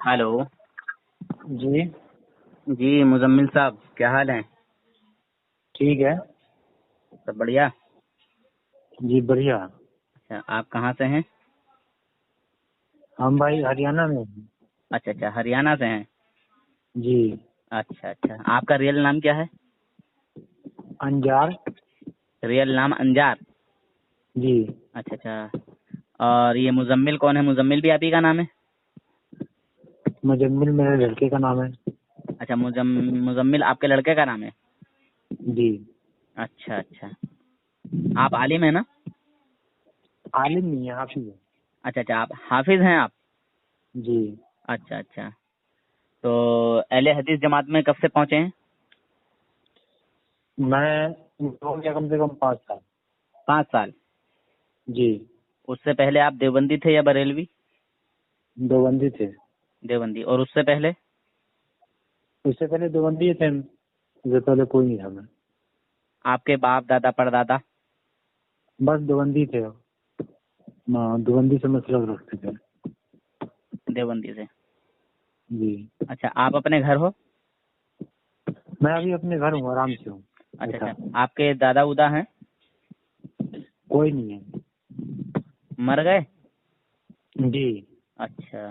Hello جی جی مزمل صاحب، کیا حال ہے؟ ٹھیک ہے. سب بڑھیا؟ جی بڑھیا. اچھا، آپ کہاں سے ہیں؟ ہم بھائی ہریانہ میں ہیں. اچھا، ہریانہ سے ہیں. جی. اچھا، آپ کا ریئل نام کیا ہے؟ انجار. ریئل نام انجار؟ جی. اچھا. اور یہ مزمل کون ہے؟ مزمل بھی آپ ہی کا نام ہے؟ مجمل میرے لڑکے کا نام ہے. اچھا، مزمل آپ کے لڑکے کا نام ہے؟ جی. اچھا. آپ عالم ہیں نا؟ عالم نہیں ہے، حافظ ہے. اچھا، آپ حافظ ہیں آپ؟ جی. اچھا. تو اہل حدیث جماعت میں کب سے پہنچے ہیں؟ میں ہو گیا کم سے کم 5 سال. 5 سال؟ جی. اس سے پہلے آپ دیوبندی تھے یا بریلوی؟ دیوبندی تھے. دیوبندی. اور اس سے پہلے؟ اس سے پہلے دیوبندی تھے. اس سے پہلے کوئی نہیں تھا. میں آپ کے باپ دادا پردادا؟ بس دیوبندی تھے. دیوبندی سے مطلب رکھتے تھے. دیوبندی سے. جی. اچھا، آپ اپنے گھر ہو؟ میں ابھی اپنے گھر ہوں، آرام سے ہوں. اچھا. آپ کے دادا ادا ہیں؟ کوئی نہیں ہے. مر گئے؟ جی. اچھا،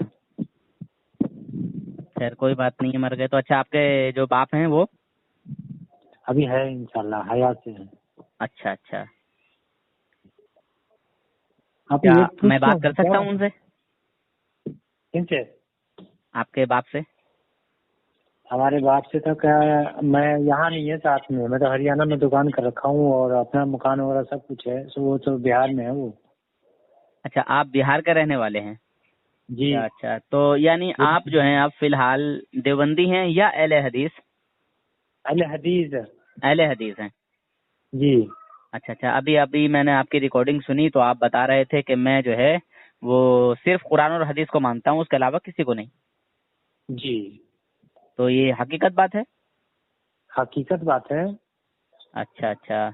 خیر کوئی بات نہیں ہے، مر گئے تو. اچھا، آپ کے جو باپ ہیں وہ؟ ابھی ہے انشاءاللہ، حیات سے ہیں. اچھا. آپ کیا یہ میں پوچھ بات کر سکتا ہوں ان سے؟ کن سے؟ آپ کے باپ سے؟ ہمارے باپ سے تو کیا ہے، میں یہاں نہیں ہے ساتھ میں. میں تو ہریانہ میں دکان کر رکھا ہوں اور اپنا مکان وغیرہ سب کچھ ہے. وہ تو بہار میں ہے وہ. اچھا، آپ بہار کے رہنے والے ہیں؟ جی. اچھا. تو یعنی آپ جو ہیں آپ فی الحال دیوبندی ہیں یا اہل حدیث؟ اہل حدیث. اہل حدیث ہیں. جی. اچھا. ابھی میں نے آپ کی ریکارڈنگ سنی تو آپ بتا رہے تھے کہ میں جو ہے وہ صرف قرآن اور حدیث کو مانتا ہوں، اس کے علاوہ کسی کو نہیں. جی. تو یہ حقیقت بات ہے؟ حقیقت بات ہے. اچھا.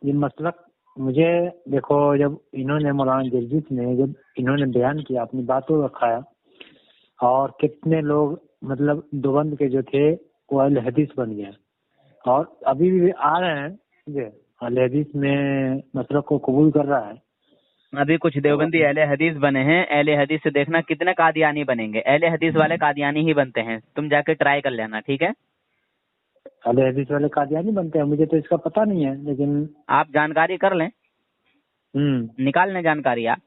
یہ مسلک مجھے دیکھو، جب انہوں نے مولانا جرجیت نے جب انہوں نے بیان کیا، اپنی باتوں رکھا، اور کتنے لوگ مطلب دیوبند کے جو تھے وہ اہل حدیث بن گئے، اور ابھی بھی آ رہے ہیں اہل حدیث میں مسلک کو قبول کر رہا ہے. ابھی کچھ دیوبندی اہل حدیث بنے ہیں. اہل حدیث سے دیکھنا کتنے قادیانی بنیں گے. اہل حدیث والے قادیانی ہی بنتے ہیں. تم جا کے ٹرائی کر لینا، ٹھیک ہے؟ اہل حدیث والے قادیانی بنتے ہیں؟ مجھے تو اس کا پتہ نہیں ہے، لیکن آپ جانکاری کر لیں، نکال لیں جانکاری آپ.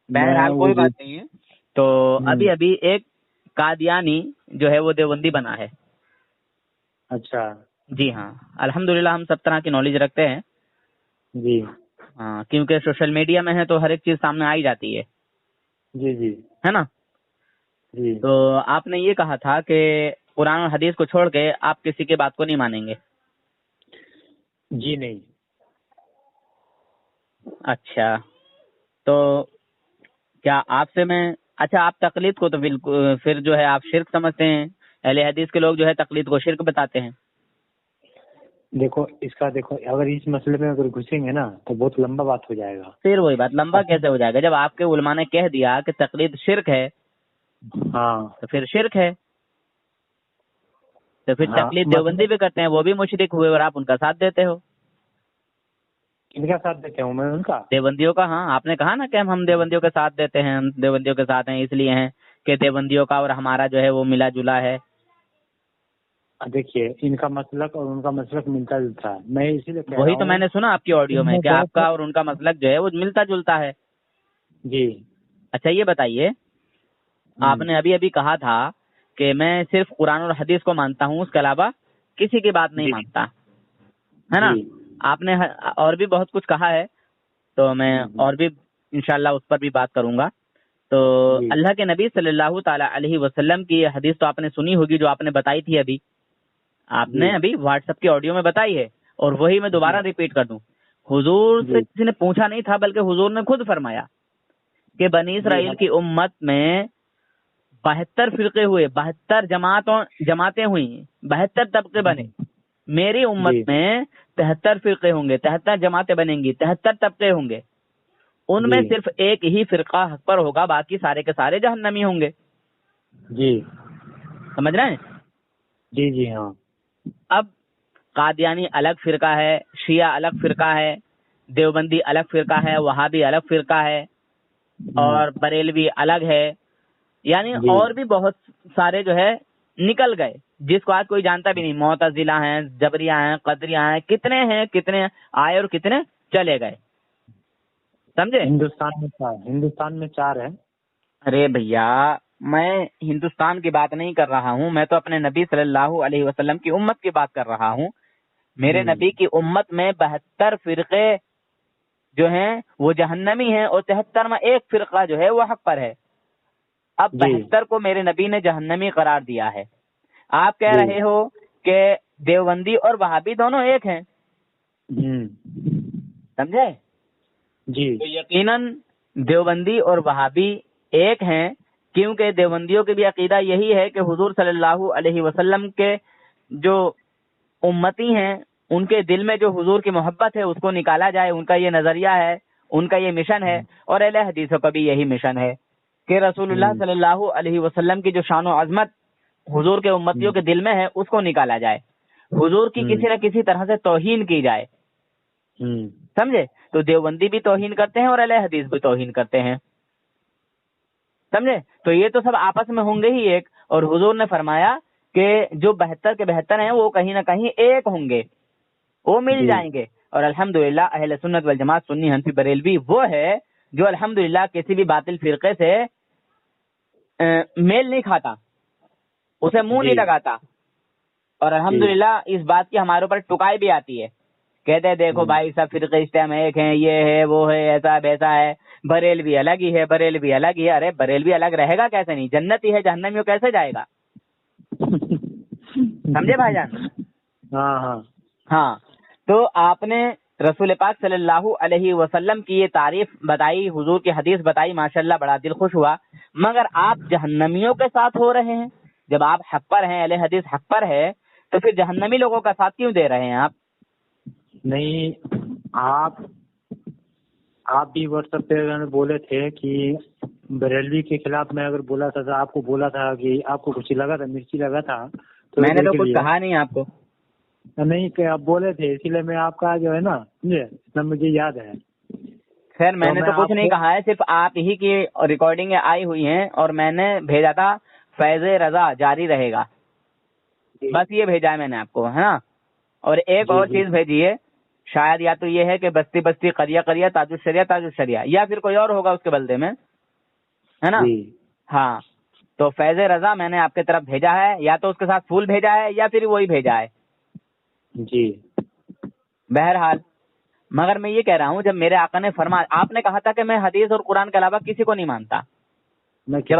بہرحال کوئی بات نہیں ہے. تو ابھی ایک قادیانی جو ہے وہ دیوبندی بنا ہے. اچھا. جی ہاں، الحمدللہ ہم سب طرح کی نالج رکھتے ہیں. جی. ہاں، کیونکہ سوشل میڈیا میں ہے تو ہر ایک چیز سامنے آئی جاتی ہے. جی. ہے نا؟ جی. تو آپ نے یہ کہا تھا کہ قرآن اور حدیث کو چھوڑ کے آپ کسی کی بات کو نہیں مانیں گے. جی نہیں. اچھا، تو کیا آپ سے میں اچھا، آپ تقلید کو تو بالکل پھر جو ہے آپ شرک سمجھتے ہیں. اہل حدیث کے لوگ جو ہے تقلید کو شرک بتاتے ہیں. دیکھو اگر اس مسئلے میں اگر گھسیں گے نا تو بہت لمبا بات ہو جائے گا. پھر وہی بات لمبا کیسے ہو جائے گا جب آپ کے علماء نے کہہ دیا کہ تقلید شرک ہے؟ ہاں. تو پھر شرک ہے. تو پھر تقلید دیوبندی بھی کرتے ہیں، وہ بھی مشرک ہوئے اور آپ ان کا ساتھ دیتے ہو. ان کا ساتھ دیتے ہوں میں ان کا؟ دیوبندیوں کا. ہاں، آپ نے کہا نا کہ ہم دیوبندیوں کے ساتھ دیتے ہیں. ہم دیوبندیوں کے ساتھ ہیں اس لیے ہیں کہ دیوبندیوں کا اور ہمارا جو ہے وہ ملا جلا ہے. دیکھیے، ان کا مسلک اور ان کا مسلک ملتا جلتا ہے. میں اسی لیے کہہ رہا وہی ہوں، تو میں نے سنا آپ کی آڈیو میں کہ آپ کا اور ان کا مسلک جو ہے وہ ملتا جلتا ہے. جی. اچھا، یہ بتائیے، آپ نے ابھی کہا تھا کہ میں صرف قرآن اور حدیث کو مانتا ہوں، اس کے علاوہ کسی کی بات نہیں مانتا، ہے نا؟ آپ نے اور بھی بہت کچھ کہا ہے تو میں اور بھی انشاءاللہ اس پر بھی بات کروں گا. تو اللہ کے نبی صلی اللہ تعالی علیہ وسلم کی حدیث تو آپ نے سنی ہوگی جو آپ نے بتائی تھی. ابھی آپ نے واٹس ایپ کی آڈیو میں بتائی ہے اور وہی میں دوبارہ ریپیٹ کر دوں. حضور سے کسی نے پوچھا نہیں تھا بلکہ حضور نے خود فرمایا کہ بنی اسرائیل کی امت میں 72 فرقے ہوئے، 72 جماعتیں ہوئی، 72 طبقے بنے. میری امت میں 73 فرقے ہوں گے، 73 جماعتیں بنیں گی، 73 طبقے ہوں گے. ان میں صرف ایک ہی فرقہ حق پر ہوگا، باقی سارے کے سارے جہنمی ہوں گے. جی سمجھ رہے ہیں؟ جی جی ہاں. اب قادیانی الگ فرقہ ہے، شیعہ الگ فرقہ ہے، دیوبندی الگ فرقہ ہے، وہابی الگ فرقہ ہے، اور بریلوی الگ ہے، یعنی جی اور بھی بہت سارے جو ہے نکل گئے جس کو آج کوئی جانتا بھی نہیں. معتزلہ ہیں، جبریہ ہیں، قدریہ ہیں، کتنے آئے اور کتنے چلے گئے. سمجھے؟ ہندوستان میں 4 ہے. ارے بھیا میں ہندوستان کی بات نہیں کر رہا ہوں، میں تو اپنے نبی صلی اللہ علیہ وسلم کی امت کی بات کر رہا ہوں. میرے نبی کی امت میں 72 فرقے جو ہیں وہ جہنمی ہیں، اور 73 میں ایک فرقہ جو ہے وہ حق پر ہے. اب 72 کو میرے نبی نے جہنمی قرار دیا ہے. آپ کہہ رہے ہو کہ دیوبندی اور وہابی دونوں ایک ہیں. سمجھے؟ جی تو یقیناً دیوبندی اور وہابی ایک ہیں، کیونکہ دیوبندیوں کی بھی عقیدہ یہی ہے کہ حضور صلی اللہ علیہ وسلم کے جو امتی ہیں ان کے دل میں جو حضور کی محبت ہے اس کو نکالا جائے. ان کا یہ نظریہ ہے، ان کا یہ مشن ہے، اور اہل حدیثوں کا بھی یہی مشن ہے کہ رسول اللہ صلی اللہ علیہ وسلم کی جو شان و عظمت حضور کے امتیوں کے دل میں ہے اس کو نکالا جائے، حضور کی کسی نہ کسی طرح سے توہین کی جائے. سمجھے؟ تو دیوبندی بھی توہین کرتے ہیں اور اہل حدیث بھی توہین کرتے ہیں. سمجھے؟ تو یہ تو سب آپس میں ہوں گے ہی ایک، اور حضور نے فرمایا کہ جو 72 کے 72 ہیں وہ کہیں نہ کہیں ایک ہوں گے، وہ مل جائیں گے. اور الحمدللہ اہل سنت والجماعت سنی حنفی بریلوی وہ ہے جو الحمدللہ کسی بھی باطل فرقے سے میل نہیں کھاتا، اسے منہ نہیں لگاتا، اور الحمدللہ اس بات کی ہمارے اوپر ٹکائی بھی آتی ہے. کہتے ہیں دیکھو بھائی سب فرقے اس ٹائم ایک ہیں، یہ ہے وہ ہے، ایسا ویسا ہے، بریلوی الگ ہی ہے، بریلوی الگ ہی ہے. ارے بریلوی الگ رہے گا کیسے نہیں؟ جنتی ہے، جہنم میں کیسے جائے گا؟ سمجھے بھائی جان؟ ہاں. تو آپ نے رسول پاک صلی اللہ علیہ وسلم کی یہ تعریف بتائی، حضور کی حدیث بتائی، ماشاءاللہ بڑا دل خوش ہوا. مگر آپ جہنمیوں کے ساتھ ہو رہے ہیں. جب آپ حق پر ہیں، اہل حدیث حق پر ہے، تو پھر جہنمی لوگوں کا ساتھ کیوں دے رہے ہیں آپ؟ نہیں، آپ بھی واٹس ایپ پہ بولے تھے کہ بریلوی کے خلاف میں اگر بولا تھا تو آپ کو بولا تھا کہ آپ کو کچھ لگا تھا، مرچی لگا تھا. میں نے تو کچھ کہا نہیں آپ کو. نہیں کہ آپ بولے تھے، اسی لیے میں آپ کا جو ہے نا مجھے یاد ہے. خیر میں نے تو کچھ نہیں کہا ہے، صرف آپ ہی کی ریکارڈنگیں آئی ہوئی ہیں اور میں نے بھیجا تھا فیض رضا جاری رہے گا، بس یہ بھیجا ہے میں نے آپ کو، ہے نا. اور ایک اور چیز بھیجی ہے، شاید یا تو یہ ہے کہ بستی بستی قریہ قریہ تاج الشریعہ، یا پھر کوئی اور ہوگا اس کے بلدے میں، ہے نا. ہاں تو فیض رضا میں نے آپ کی طرف بھیجا ہے، یا تو اس کے ساتھ پھول بھیجا ہے یا پھر وہی بھیجا ہے. جی بہرحال مگر میں یہ کہہ رہا ہوں، جب میرے آقا نے فرمایا، آپ نے کہا تھا کہ میں حدیث اور قرآن کے علاوہ کسی کو نہیں مانتا. جب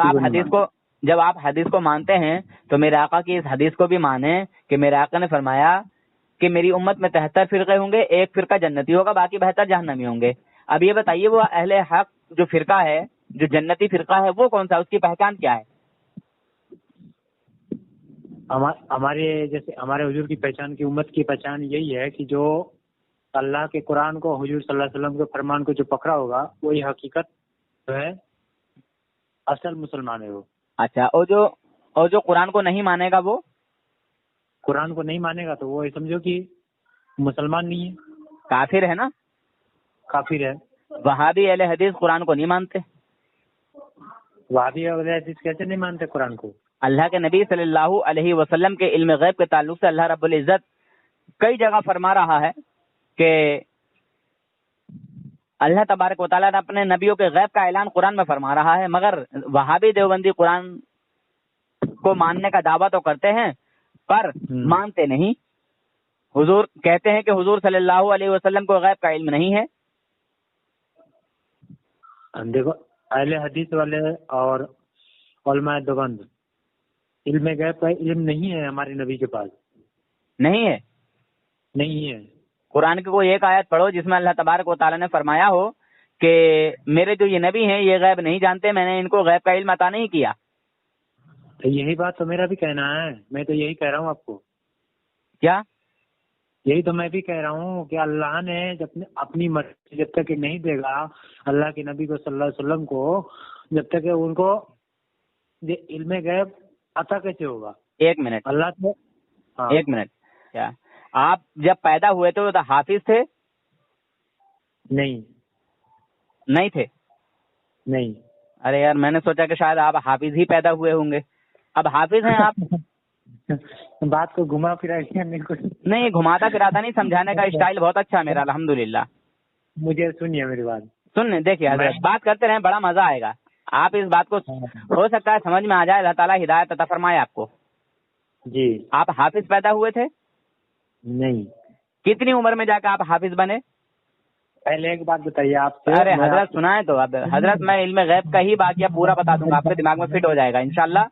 آپ حدیث کو مانتے ہیں تو میرے آقا کی اس حدیث کو بھی مانیں کہ میرے آقا نے فرمایا کہ میری امت میں 73 فرقے ہوں گے، ایک فرقہ جنتی ہوگا، باقی 72 جہنمی ہوں گے. اب یہ بتائیے وہ اہل حق جو فرقہ ہے، جو جنتی فرقہ ہے، وہ کون سا، اس کی پہچان کیا ہے؟ ہمارے حضور کی پہچان کی امت کی پہچان یہی ہے کہ جو اللہ کے قرآن کو، حضور صلی اللہ علیہ وسلم کے فرمان کو جو پکڑا ہوگا وہی حقیقت جو ہے اصل مسلمان ہے وہ. اچھا، اور جو قرآن کو نہیں مانے گا، وہ قرآن کو نہیں مانے گا تو وہ سمجھو کہ مسلمان نہیں ہے، کافر ہے نا. کافر ہے. وہابی اہل حدیث قرآن کو نہیں مانتے. وہابی اہل حدیث کیسے نہیں مانتے قرآن کو؟ اللہ کے نبی صلی اللہ علیہ وسلم کے علم غیب کے تعلق سے اللہ رب العزت کئی جگہ فرما رہا ہے کہ اللہ تبارک و تعالیٰ نے اپنے نبیوں کے غیب کا اعلان قرآن میں فرما رہا ہے، مگر وہابی دیوبندی قرآن کو ماننے کا دعویٰ تو کرتے ہیں پر مانتے نہیں. حضور کہتے ہیں کہ حضور صلی اللہ علیہ وسلم کو غیب کا علم نہیں ہے. دیکھو اہل حدیث والے اور علماء دیوبند علم غیب کا علم نہیں ہے ہمارے نبی کے پاس. نہیں ہے. قرآن کی کوئی ایک آیت پڑھو جس میں اللہ تبارک و تعالیٰ نے فرمایا ہو کہ میرے جو یہ نبی ہیں یہ غیب نہیں جانتے، میں نے ان کو غیب کا علم عطا نہیں کیا. تو یہی بات تو میرا بھی کہنا ہے، میں تو یہی کہہ رہا ہوں آپ کو. کیا؟ یہی تو میں بھی کہہ رہا ہوں کہ اللہ نے جب اپنی مرضی جب تک نہیں دے گا اللہ کے نبی کو صلی اللہ علیہ وسلم کو، جب تک ان کو یہ علم غیب عطا کیسے ہوگا؟ ایک منٹ، اللہ تو ایک منٹ، کیا آپ جب پیدا ہوئے تھے تو حافظ تھے؟ نہیں نہیں تھے؟ نہیں ارے یار میں نے سوچا کہ شاید آپ حافظ ہی پیدا ہوئے ہوں گے. اب حافظ ہیں آپ؟ بات کو گھما پھرا کے میرے کو نہیں گھماتا پھراتا نہیں، سمجھانے کا اسٹائل بہت اچھا ہے میرا الحمدللہ. مجھے سنیے میری بات. دیکھیے حضرت بات کرتے رہیں، بڑا مزہ آئے گا. آپ اس بات کو ہو سکتا ہے سمجھ میں آ جائے، اللہ تعالیٰ ہدایت عطا فرمائے آپ کو. جی. آپ حافظ پیدا ہوئے تھے؟ نہیں. کتنی عمر میں جا کے آپ حافظ بنے؟ پہلے ایک بات بتائیے آپ سے. ارے حضرت سنائیں تو. اب حضرت میں علم غیب کا ہی واقعہ پورا بتا دوں گا، آپ کے دماغ میں فٹ ہو جائے گا انشاءاللہ.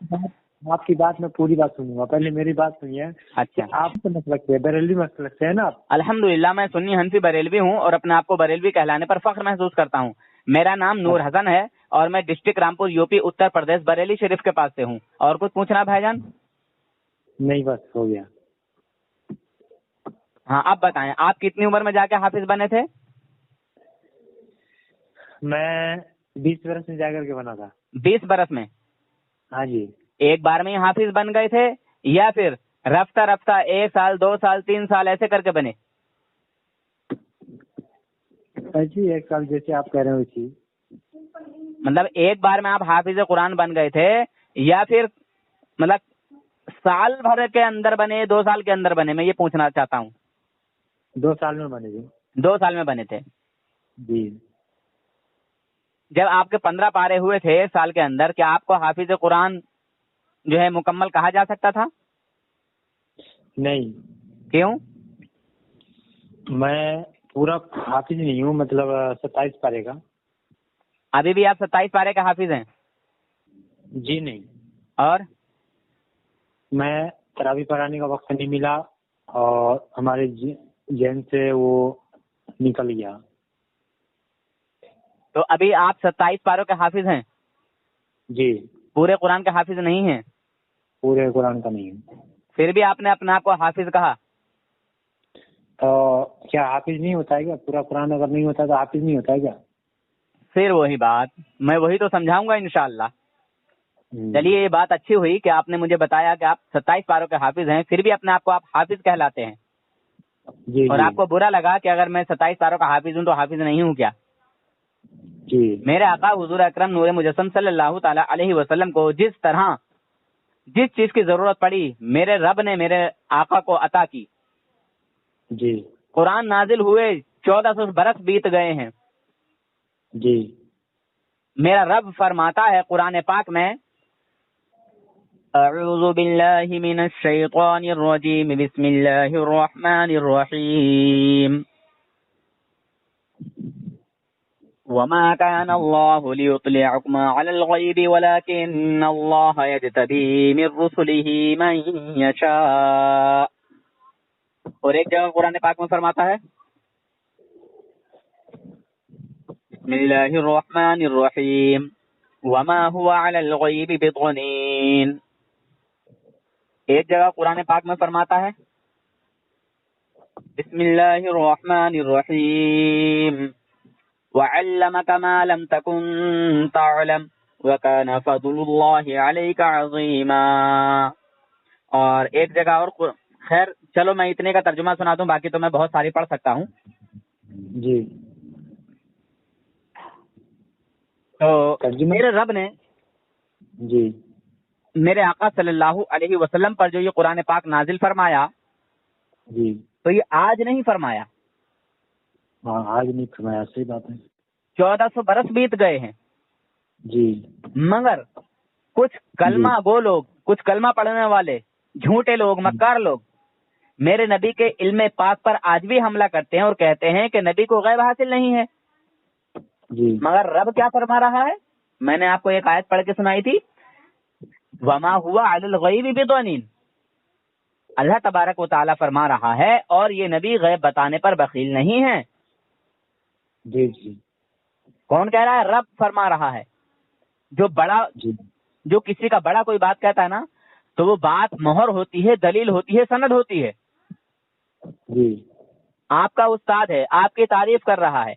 آپ کی بات میں پوری بات سنوں گا، پہلے میری بات سنیے. اچھا. آپ سے مسلک سے بریلوی مسلک سے ہے نا آپ؟ الحمدللہ میں سنی حنفی بریلوی ہوں اور اپنے آپ کو بریلوی کہلانے پر فخر محسوس کرتا ہوں. میرا نام نور حسن ہے اور میں ڈسٹرکٹ رامپور یوپی اتر پردیش بریلی شریف کے پاس سے ہوں. اور کچھ پوچھنا بھائی جان؟ نہیں بس ہو گیا. ہاں اب بتائیں آپ کتنی عمر میں جا کے حافظ بنے تھے؟ میں 20 برس میں جا کر کے بنا تھا. 20 برس میں؟ ہاں جی. ایک بار میں ہی حافظ بن گئے تھے یا پھر رفتہ رفتہ 1 سال 2 سال 3 سال ایسے کر کے بنے؟ جی 1 سال جیسے آپ کہہ رہے ہو اسی. مطلب ایک بار میں آپ حافظ قرآن بن گئے تھے یا پھر مطلب سال بھر کے اندر بنے، 2 سال کے اندر بنے؟ میں یہ پوچھنا چاہتا ہوں. 2 سال میں بنے جی. 2 سال میں بنے تھے جی. جب آپ کے 15 پارے ہوئے تھے سال کے اندر، کیا آپ کو حافظ قرآن جو ہے مکمل کہا جا سکتا تھا؟ نہیں. کیوں؟ میں پورا حافظ نہیں ہوں، مطلب 27 پارے کا. ابھی بھی آپ 27 پارے کا حافظ ہیں؟ جی نہیں. اور میں تراویح پڑھانے کا وقت نہیں ملا اور ہمارے ذہن سے وہ نکل گیا. تو ابھی آپ 27 پاروں کے حافظ ہیں؟ جی. پورے قرآن کے حافظ نہیں ہیں؟ پورے قرآن کا نہیں ہے. پھر بھی آپ نے اپنے آپ کو حافظ کہا. تو کیا حافظ نہیں ہوتا ہے کیا؟ پورا قرآن اگر نہیں ہوتا تو حافظ نہیں ہوتا ہے کیا؟ پھر وہی بات میں وہی تو سمجھاؤں گا انشاءاللہ. چلیے یہ بات اچھی ہوئی کہ آپ نے مجھے بتایا کہ آپ 27 پاروں کے حافظ ہیں، پھر بھی اپنے آپ کو آپ حافظ کہلاتے ہیں. جی. اور آپ کو برا لگا کہ اگر میں 27 پاروں کا حافظ ہوں تو حافظ نہیں ہوں کیا؟ جی. میرے آقا حضور اکرم نور مجسم صلی اللہ تعالی علیہ وسلم کو جس طرح جس چیز کی ضرورت پڑی میرے رب نے میرے آقا کو عطا کی. جی. قرآن نازل ہوئے 1400 برس بیت گئے ہیں. جی. میرا رب فرماتا ہے قرآن پاک میں اعوذ باللہ من الشیطان الرجیم بسم اللہ الرحمن الرحیم وما كان الله ليطلعكم على الغيب ولكن الله يجتبي من رسله من يشاء. اور ایک جگہ قرآن پاک میں فرماتا ہے بسم اللہ الرحمن الرحیم وما هو على الغیب بضنین. ایک جگہ قرآن پاک میں فرماتا ہے بسم اللہ الرحمن الرحیم وعلمك ما لم تكن تعلم وكان فضل الله عليك عظیما. اور ایک جگہ اور خیر چلو میں اتنے کا ترجمہ سنا دوں، باقی تو میں بہت ساری پڑھ سکتا ہوں. جی. تو میرے رب نے جی میرے آقا صلی اللہ علیہ وسلم پر جو یہ قرآن پاک نازل فرمایا جی. تو یہ آج نہیں فرمایا. ہاں آج نہیں فرمایا، صحیح بات ہے. 1400 برس بیت گئے ہیں. جی. مگر کچھ کلمہ گو لوگ، کچھ کلمہ پڑھنے والے جھوٹے لوگ، مکار لوگ میرے نبی کے علم پاک پر آج بھی حملہ کرتے ہیں اور کہتے ہیں کہ نبی کو غیب حاصل نہیں ہے. جی. مگر رب کیا فرما رہا ہے؟ میں نے آپ کو ایک آیت پڑھ کے سنائی تھی وما ہوا علی الغیب بضنین. اللہ تبارک و تعالیٰ فرما رہا ہے اور یہ نبی غیب بتانے پر بخیل نہیں ہے. جی. جی. کون کہہ رہا ہے؟ رب فرما رہا ہے. جو بڑا جی. جو کسی کا بڑا کوئی بات کہتا ہے نا تو وہ بات مہر ہوتی ہے، دلیل ہوتی ہے، سند ہوتی ہے. جی. آپ کا استاد ہے، آپ کی تعریف کر رہا ہے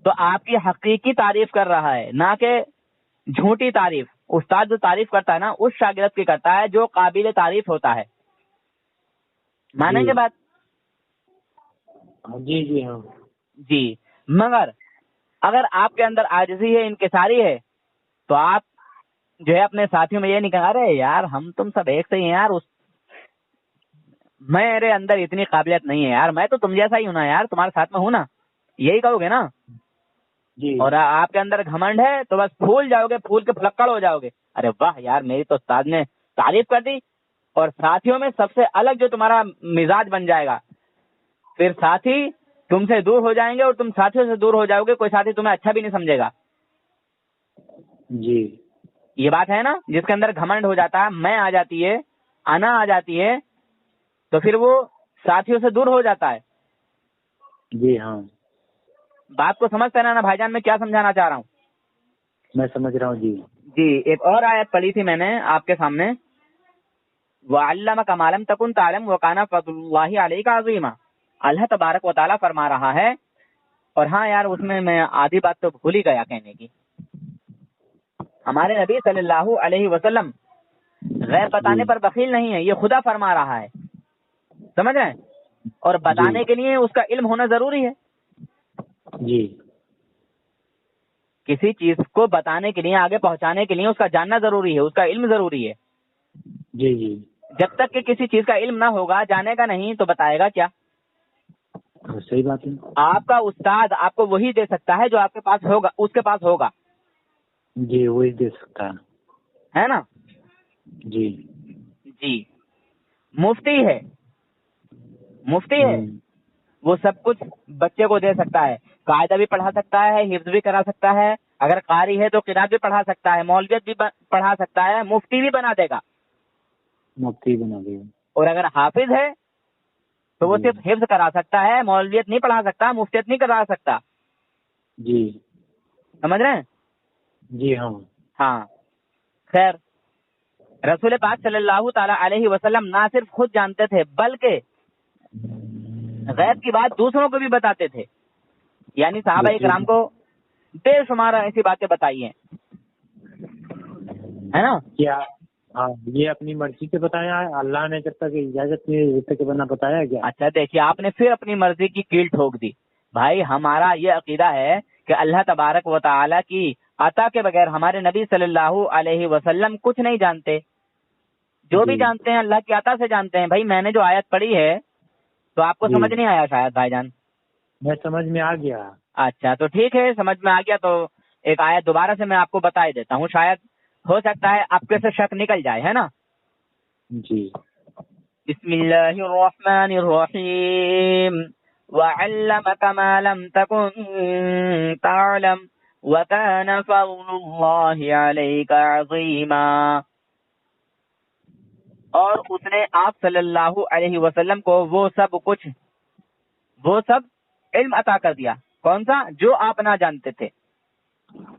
تو آپ کی حقیقی تعریف کر رہا ہے، نہ کہ جھوٹی تعریف. استاد جو تعریف کرتا ہے نا اس شاگرد کی کرتا ہے جو قابل تعریف ہوتا ہے. مانیں گے بات؟ جی جی ہاں جی. مگر اگر آپ کے اندر عاجزی ہے، انکساری ہے، تو آپ جو ہے اپنے ساتھیوں میں یہ نہیں کہا ارے یار ہم تم سب ایک سے ہی ہیں یار، میرے اندر اتنی قابلیت نہیں ہے یار، میں تو تم جیسا ہی ہوں نا یار، تمہارے ساتھ میں ہوں نا، یہی کہو گے نا. جی. اور آپ کے اندر گھمنڈ ہے تو بس پھول جاؤ گے، پھول کے پھلکڑ ہو جاؤ گے. ارے واہ یار میری تو استاد نے تعریف کر دی. اور ساتھیوں میں سب سے الگ جو تمہارا مزاج بن جائے گا، پھر ساتھی تم سے دور ہو جائیں گے اور تم ساتھیوں سے دور ہو جاؤ گے، کوئی ساتھی تمہیں اچھا بھی نہیں سمجھے گا. جی. یہ بات ہے نا، جس کے اندر گھمنڈ ہو جاتا ہے، میں آ جاتی ہے، انا آ جاتی ہے، تو پھر وہ ساتھیوں سے دور ہو جاتا ہے. جی ہاں بات کو سمجھتے نا بھائی جان، میں کیا سمجھانا چاہ رہا ہوں؟ میں سمجھ رہا ہوں. جی جی. ایک اور آیت پڑھی تھی میں نے آپ کے سامنے، وَعَلَّمَكَ مَا لَمْ تَكُنْ تَعْلَمُ وَكَانَ فَضْلُ اللَّهِ عَلَيْكَ عَظِيمًا. اللہ تبارک و تعالیٰ فرما رہا ہے، اور ہاں یار اس میں آدھی بات تو بھول ہی گیا کہنے کی. ہمارے نبی صلی اللہ علیہ وسلم غیر بتانے پر بخیل نہیں ہے، یہ خدا فرما رہا ہے، سمجھ رہے ہیں؟ اور بتانے کے لیے اس کا علم ہونا ضروری ہے. جی. کسی چیز کو بتانے کے لیے، آگے پہنچانے کے لیے اس کا جاننا ضروری ہے، اس کا علم ضروری ہے. جی جی جب تک کہ کسی چیز کا علم نہ ہوگا، جانے کا نہیں، تو بتائے گا کیا؟ صحیح بات ہے. آپ کا استاد آپ کو وہی دے سکتا ہے جو آپ کے پاس ہوگا، اس کے پاس ہوگا. جی وہی دے سکتا ہے نا؟ جی. جی. مفتی ہے، مفتی ہے، وہ سب کچھ بچے کو دے سکتا ہے، قاعدہ بھی پڑھا سکتا ہے، حفظ بھی کرا سکتا ہے، اگر قاری ہے تو قرات بھی پڑھا سکتا ہے، مولویت بھی پڑھا سکتا ہے، مفتی بھی بنا دے گا. مفتی بنا دے گا. اور اگر حافظ ہے تو وہ صرف حفظ کرا سکتا ہے، مولویت نہیں پڑھا سکتا، مفتیت نہیں کرا سکتا. جی. سمجھ رہے ہیں؟ جی ہاں. ہاں. خیر، رسول پاک صلی اللہ تعالی علیہ وسلم نہ صرف خود جانتے تھے بلکہ غیب کی بات دوسروں کو بھی بتاتے تھے. یعنی صحابہ اکرام کو بے شمار ایسی باتیں بتائی ہیں، ہے نا؟ کیا ہاں یہ اپنی مرضی سے بتایا ہے؟ اللہ نے جب تک اجازت نہیں جب تک بنا بتایا کیا؟ اچھا دیکھیے، آپ نے پھر اپنی مرضی کی کیل ٹھوک دی. بھائی ہمارا یہ عقیدہ ہے کہ اللہ تبارک و تعالی کی عطا کے بغیر ہمارے نبی صلی اللہ علیہ وسلم کچھ نہیں جانتے. جو بھی جانتے ہیں اللہ کی عطا سے جانتے ہیں. بھائی میں نے جو آیت پڑھی ہے تو آپ کو سمجھ نہیں آیا شاید بھائی جان؟ میں سمجھ میں آ گیا. اچھا تو ٹھیک ہے، سمجھ میں آ گیا تو ایک آیت دوبارہ سے میں آپ کو بتا دیتا ہوں، شاید ہو سکتا ہے آپ کے سے شک نکل جائے، ہے نا؟ جی. بسم اللہ الرحمن الرحیم وعلمک ما لم تکن تعلم وکان فضل اللہ علیک عظیما. اور اس نے آپ صلی اللہ علیہ وسلم کو وہ سب علم عطا کر دیا. کون سا؟ جو آپ نہ جانتے تھے،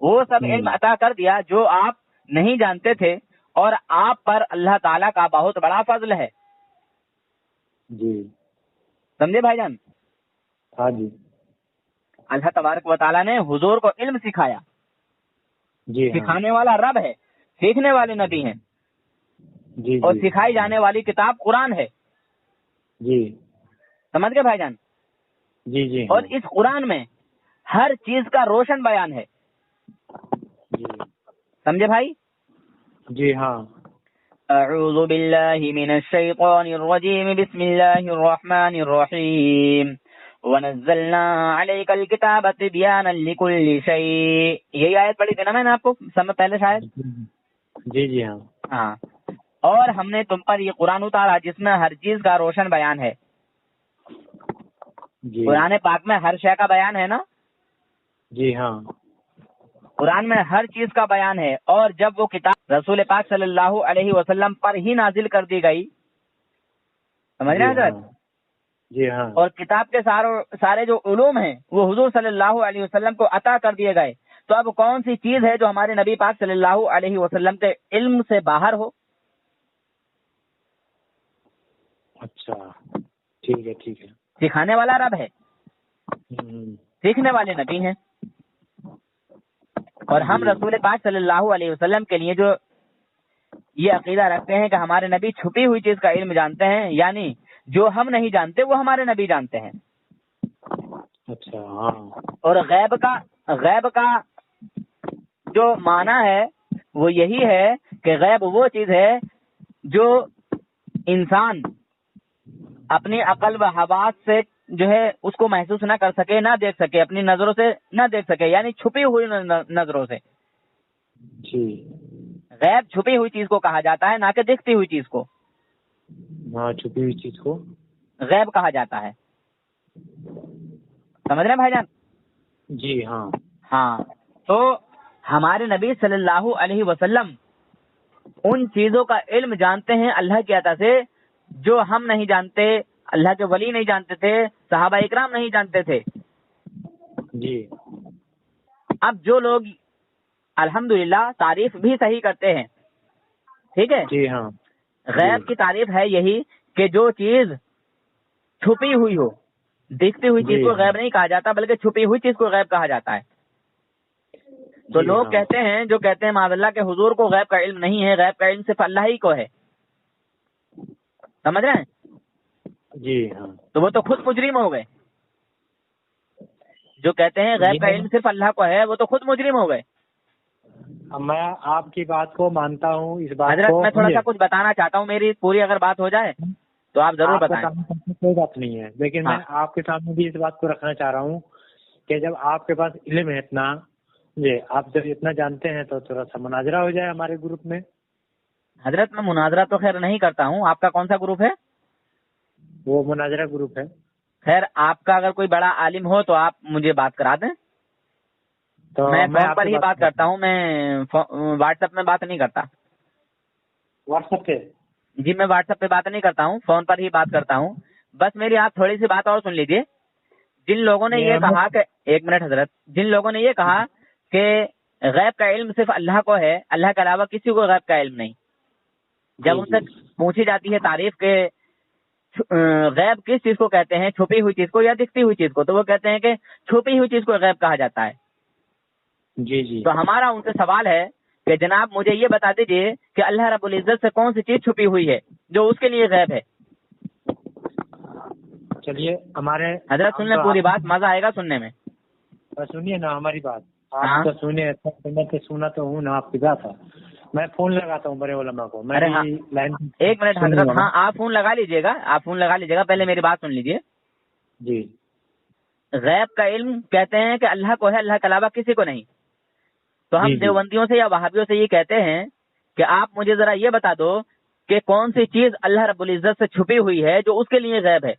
وہ سب علم عطا کر دیا جو آپ نہیں جانتے تھے، اور آپ پر اللہ تعالیٰ کا بہت بڑا فضل ہے. جی. سمجھے بھائی جان؟ ہاں جی. اللہ تبارک و تعالیٰ نے حضور کو علم سکھایا. جی. سکھانے والا رب ہے، سیکھنے والے نبی ہیں. جی. اور سکھائی جانے والی کتاب قرآن ہے. جی. سمجھ گئے بھائی جان؟ جی. جی اور اس قرآن میں ہر چیز کا روشن بیان ہے. جی. سمجھے بھائی؟ جی ہاں. اعوذ باللہ من الشیطان الرجیم بسم اللہ الرحمن الرحیم ونزلنا علیک الکتاب تبیانا لکل شیء. یہی آیت پڑھی تھی نا میں نے آپ کو پہلے شاید؟ جی. جی ہاں. ہاں. اور ہم نے تم پر یہ قرآن اتارا جس میں ہر چیز کا روشن بیان ہے. جی. قرآن پاک میں ہر شے کا بیان ہے نا؟ جی ہاں. قرآن میں ہر چیز کا بیان ہے. اور جب وہ کتاب رسول پاک صلی اللہ علیہ وسلم پر ہی نازل کر دی گئی، سمجھ رہے ہیں حضرت؟ جی ہاں. اور کتاب کے سارے جو علوم ہیں وہ حضور صلی اللہ علیہ وسلم کو عطا کر دیے گئے، تو اب کون سی چیز ہے جو ہمارے نبی پاک صلی اللہ علیہ وسلم کے علم سے باہر ہو؟ اچھا ٹھیک ہے. ٹھیک ہے. سکھانے والا رب ہے، سیکھنے والے نبی ہیں. اور ہم رسول پاک صلی اللہ علیہ وسلم کے لیے جو یہ عقیدہ رکھتے ہیں کہ ہمارے نبی چھپی ہوئی چیز کا علم جانتے ہیں، یعنی جو ہم نہیں جانتے وہ ہمارے نبی جانتے ہیں. اچھا ہاں. اور غیب کا جو معنی ہے وہ یہی ہے کہ غیب وہ چیز ہے جو انسان اپنی عقل و حواس سے جو ہے اس کو محسوس نہ کر سکے، نہ دیکھ سکے، اپنی نظروں سے نہ دیکھ سکے، یعنی چھپی ہوئی نظروں سے. جی. غیب چھپی ہوئی چیز کو کہا جاتا ہے، نہ کہ دکھتی ہوئی چیز کو. ہاں چھپی ہوئی چیز کو غیب کہا جاتا ہے. سمجھ رہے ہیں بھائی جان؟ جی ہاں. ہاں. تو ہمارے نبی صلی اللہ علیہ وسلم ان چیزوں کا علم جانتے ہیں اللہ کی عطا سے جو ہم نہیں جانتے، اللہ کے ولی نہیں جانتے تھے، صحابہ اکرام نہیں جانتے تھے. جی. اب جو لوگ الحمدللہ تعریف بھی صحیح کرتے ہیں، ٹھیک ہے، جی ہاں. غیب کی تعریف ہے یہی کہ جو چیز چھپی ہوئی ہو، دکھتی ہوئی چیز کو غیب نہیں کہا جاتا بلکہ چھپی ہوئی چیز کو غیب کہا جاتا ہے. تو لوگ کہتے ہیں، جو کہتے ہیں معاذ اللہ کے حضور کو غیب کا علم نہیں ہے، غیب کا علم صرف اللہ ہی کو ہے. سمجھ رہے ہیں؟ جی ہاں. تو وہ تو خود مجرم ہو گئے. جو کہتے ہیں غیب کا علم صرف اللہ کو ہے وہ تو خود مجرم ہو گئے. میں آپ کی بات کو مانتا ہوں. اس بات حضرت کو میں تھوڑا سا کچھ بتانا چاہتا ہوں، میری پوری اگر بات ہو جائے تو آپ ضرور بتائیں. کوئی بات نہیں ہے، لیکن میں آپ کے سامنے بھی اس بات کو رکھنا چاہ رہا ہوں کہ جب آپ کے پاس علم ہے اتنا، آپ جب اتنا جانتے ہیں تو تھوڑا سا مناظرہ ہو جائے ہمارے گروپ میں. حضرت میں مناظرہ تو خیر نہیں کرتا ہوں. آپ کا کون سا گروپ ہے؟ وہ مناظرہ گروپ ہے. خیر آپ کا اگر کوئی بڑا عالم ہو تو آپ مجھے بات کرا دیں. تو میں فون پر ہی بات کرتا ہوں، میں واٹس ایپ میں بات نہیں کرتا. واٹس ایپ پہ؟ جی میں واٹس ایپ پہ بات نہیں کرتا ہوں، فون پر ہی بات کرتا ہوں. بس میری آپ تھوڑی سی بات اور سن لیجئے. جن لوگوں نے یہ کہا کہ ایک منٹ حضرت، جن لوگوں نے یہ کہا کہ غیب کا علم صرف اللہ کو ہے، اللہ کے علاوہ کسی کو غیب کا علم نہیں، جب ان سے پوچھی جاتی ہے تعریف کے غیب کس چیز کو کہتے ہیں، چھپی ہوئی چیز کو یا دکھتی ہوئی چیز کو، تو وہ کہتے ہیں کہ چھپی ہوئی چیز کو غیب کہا جاتا ہے. جی جی. تو ہمارا ان سے سوال ہے کہ جناب مجھے یہ بتا دیجئے کہ اللہ رب العزت سے کون سی چیز چھپی ہوئی ہے جو اس کے لیے غیب ہے. چلیے ہمارے حضرت سن لیں پوری بات، مزہ آئے گا سننے میں. سنیے نا ہماری بات. آپ تو سنیے، سنا تو ہوں نا آپ کی بات ہے. میں فون لگاتا ہوں بڑے علماء کو. ایک منٹ حضرت، ہاں آپ فون لگا لیجیے گا، آپ فون لگا لیجیے گا، پہلے میری بات سن لیجیے. جی. غیب کا علم کہتے ہیں کہ اللہ کو ہے، اللہ کے علاوہ کسی کو نہیں. تو ہم دیوبندیوں سے یا وہابیوں سے یہ کہتے ہیں کہ آپ مجھے ذرا یہ بتا دو کہ کون سی چیز اللہ رب العزت سے چھپی ہوئی ہے جو اس کے لیے غیب ہے.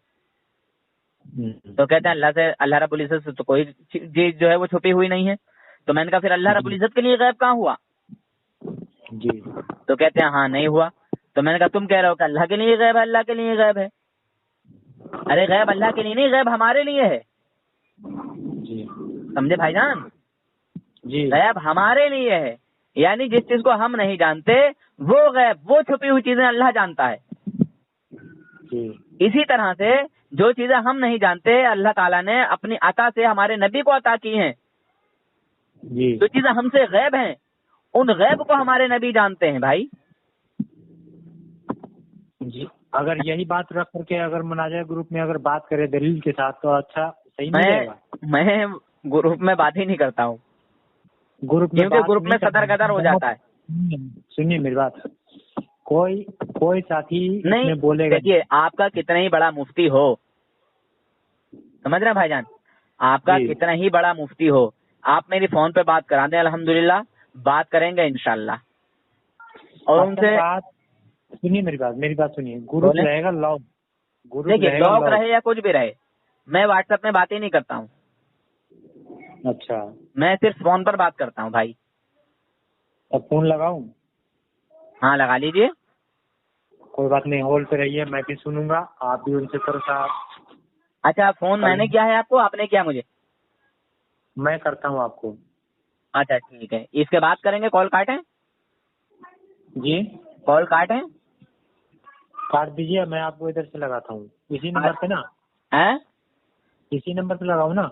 تو کہتے ہیں اللہ رب العزت سے تو کوئی چیز جو ہے وہ چھپی ہوئی نہیں ہے. تو میں نے کہا پھر اللہ رب العزت کے لیے غیب کہاں ہوا؟ جی. تو کہتے ہیں ہاں نہیں ہوا. تو میں نے کہا تم کہہ رہے ہو کہ اللہ کے لیے غیب ہے، اللہ کے لیے غیب ہے. ارے غیب اللہ کے لیے نہیں، غیب ہمارے لیے ہے. سمجھے بھائی جان؟ جی. غیب ہمارے لیے ہے، یعنی جس چیز کو ہم نہیں جانتے وہ غیب، وہ چھپی ہوئی چیزیں اللہ جانتا ہے. اسی طرح سے جو چیزیں ہم نہیں جانتے اللہ تعالیٰ نے اپنی عطا سے ہمارے نبی کو عطا کی ہیں. جو چیزیں ہم سے غیب ہیں ان غیب کو ہمارے نبی جانتے ہیں بھائی. جی. اگر یہی بات رکھ کر کے اگر مناظرہ گروپ میں اگر بات کرے دلیل کے ساتھ تو اچھا صحیح نہیں رہے گا. میں گروپ میں بات ہی نہیں کرتا ہوں، کیونکہ گروپ میں صدر قدر ہو جاتا ہے. سنیے میری بات، کوئی ساتھی نہیں بولے گا. دیکھیے آپ کا کتنا ہی بڑا مفتی ہو، سمجھ رہے ہیں بھائی جان، آپ کا کتنا ہی بڑا مفتی ہو، آپ میری فون پہ بات کرا دیں، الحمدللہ بات کریں گے انشاءاللہ. اور ان سے سنیے میری بات سنیے. گروپ رہے گا لاک. دیکھیے لاک رہے یا کچھ بھی رہے، میں واٹس ایپ میں بات ہی نہیں کرتا ہوں. اچھا. میں صرف فون پر بات کرتا ہوں بھائی. اب فون لگاؤں؟ ہاں لگا لیجیے. کوئی بات نہیں، ہولڈ پہ رہیے، میں بھی سنوں گا، آپ بھی ان سے کرو صاحب. اچھا فون میں نے کیا ہے آپ کو، آپ نے کیا مجھے؟ میں کرتا ہوں آپ کو. اچھا ٹھیک ہے، اس کے بعد کریں گے، کال کاٹیں. جی کال کاٹیں، کاٹ دیجیے، میں آپ کو ادھر سے لگاتا ہوں اسی نمبر پہ نا. ہیں اسی نمبر پہ لگاؤں نا؟